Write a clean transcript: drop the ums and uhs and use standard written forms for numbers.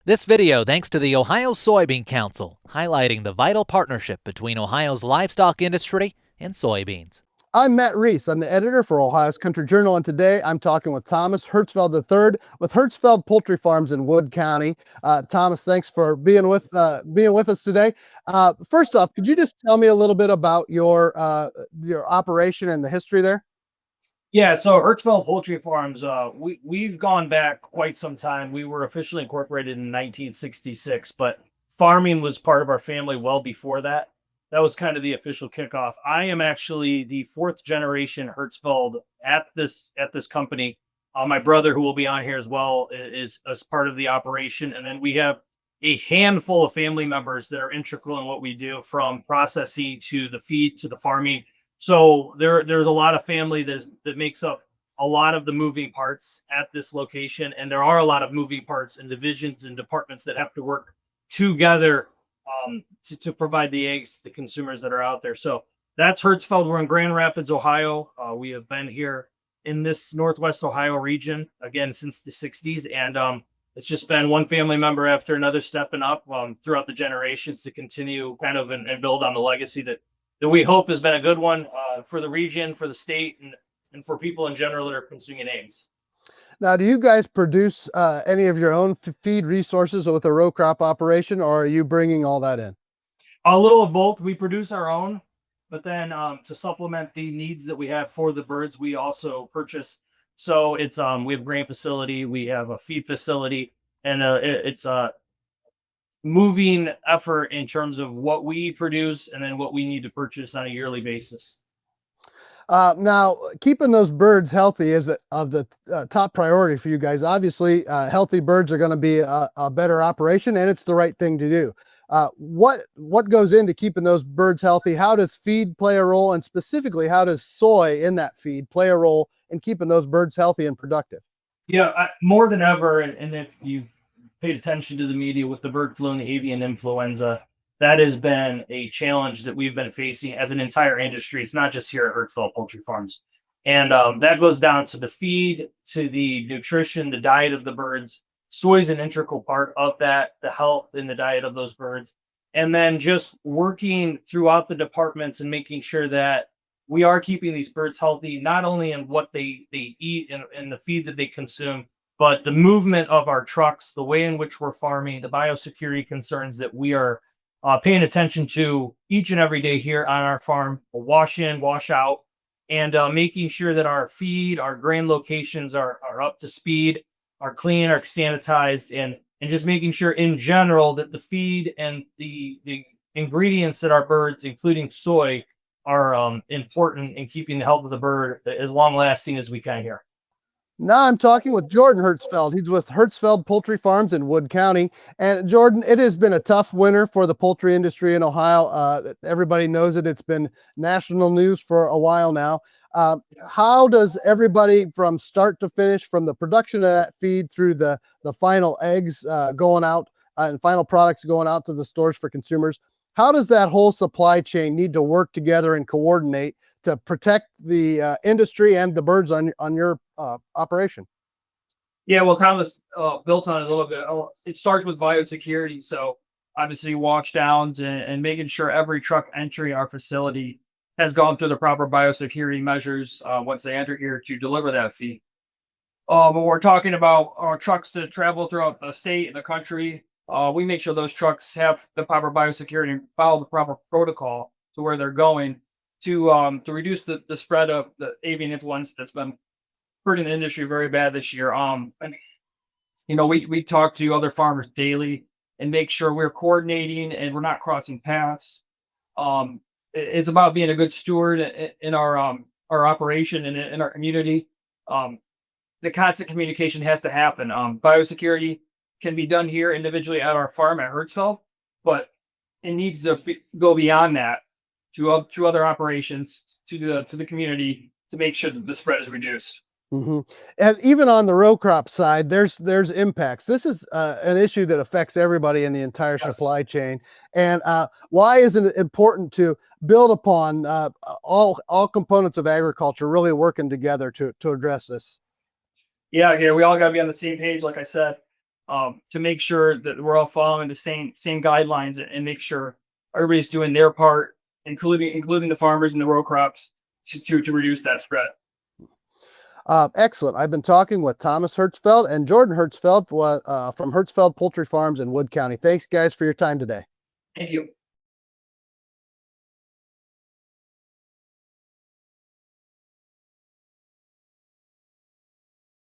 This video thanks to the Ohio Soybean Council, highlighting the vital partnership between Ohio's livestock industry and soybeans. I'm Matt Reese. I'm the editor for Ohio's Country Journal, and today I'm talking with Thomas Hertzfeld III with Hertzfeld Poultry Farms in Wood County. Thomas, thanks for being with us today. First off, could you just tell me a little bit about your operation and the history there? Yeah, so Hertzfeld Poultry Farms, we've gone back quite some time. We were officially incorporated in 1966, but farming was part of our family well before that. That was kind of the official kickoff. I am actually the fourth generation Hertzfeld at this company. My brother, who will be on here as well, is as part of the operation, and then we have a handful of family members that are integral in what we do, from processing to the feed to the farming. So there's a lot of family that makes up a lot of the moving parts at this location, and there are a lot of moving parts and divisions and departments that have to work together to provide the eggs to the consumers that are out there. So that's Hertzfeld. We're in Grand Rapids, Ohio. We have been here in this Northwest Ohio region again since the 60s, and it's just been one family member after another stepping up throughout the generations to continue kind of and build on the legacy that we hope has been a good one for the region, for the state, and for people in general that are consuming eggs. Now, do you guys produce any of your own feed resources with a row crop operation, or are you bringing all that in? A little of both. We produce our own, but then to supplement the needs that we have for the birds, we also purchase. So it's we have a grain facility, we have a feed facility, and it's a moving effort in terms of what we produce and then what we need to purchase on a yearly basis. Now, keeping those birds healthy is of the top priority for you guys. Obviously, healthy birds are going to be a better operation, and it's the right thing to do. What goes into keeping those birds healthy? How does feed play a role, and specifically, how does soy in that feed play a role in keeping those birds healthy and productive? Yeah, more than ever, and if you've paid attention to the media with the bird flu and the avian influenza, that has been a challenge that we've been facing as an entire industry. It's not just here at Hertzfeld Poultry Farms. And that goes down to the feed, to the nutrition, the diet of the birds. Soy is an integral part of that, the health and the diet of those birds. And then just working throughout the departments and making sure that we are keeping these birds healthy, not only in what they eat and the feed that they consume, but the movement of our trucks, the way in which we're farming, the biosecurity concerns that we are paying attention to each and every day here on our farm, wash in, wash out, and making sure that our feed, our grain locations are up to speed, are clean, are sanitized, and just making sure in general that the feed and the ingredients that our birds, including soy, are important in keeping the health of the bird as long lasting as we can here. Now I'm talking with Jordan Hertzfeld. He's with Hertzfeld Poultry Farms in Wood County. And Jordan, it has been a tough winter for the poultry industry in Ohio. Everybody knows it. It's been national news for a while now. How does everybody from start to finish, from the production of that feed through the final eggs going out and final products going out to the stores for consumers, how does that whole supply chain need to work together and coordinate to protect the industry and the birds on your operation? Yeah, well, kind of built on it a little bit. It starts with biosecurity. So obviously wash downs and making sure every truck entering our facility has gone through the proper biosecurity measures once they enter here to deliver that feed. But we're talking about our trucks that travel throughout the state and the country. We make sure those trucks have the proper biosecurity and follow the proper protocol to where they're going to reduce the spread of the avian influenza that's been hurting the industry very bad this year. And we talk to other farmers daily and make sure we're coordinating and we're not crossing paths. It's about being a good steward in our operation and in our community. The constant communication has to happen. Biosecurity can be done here individually at our farm at Hertzfeld, but it needs to go beyond that to other operations, to the community, to make sure that the spread is reduced. Mm-hmm. And even on the row crop side, there's impacts. This is an issue that affects everybody in the entire supply chain. And why is it important to build upon all components of agriculture really working together to address this? Yeah, we all got to be on the same page, like I said. to make sure that we're all following the same guidelines and make sure everybody's doing their part, including the farmers and the row crops to reduce that spread. Excellent. I've been talking with Thomas Hertzfeld and Jordan Hertzfeld from Hertzfeld Poultry Farms in Wood County. Thanks, guys, for your time today. Thank you.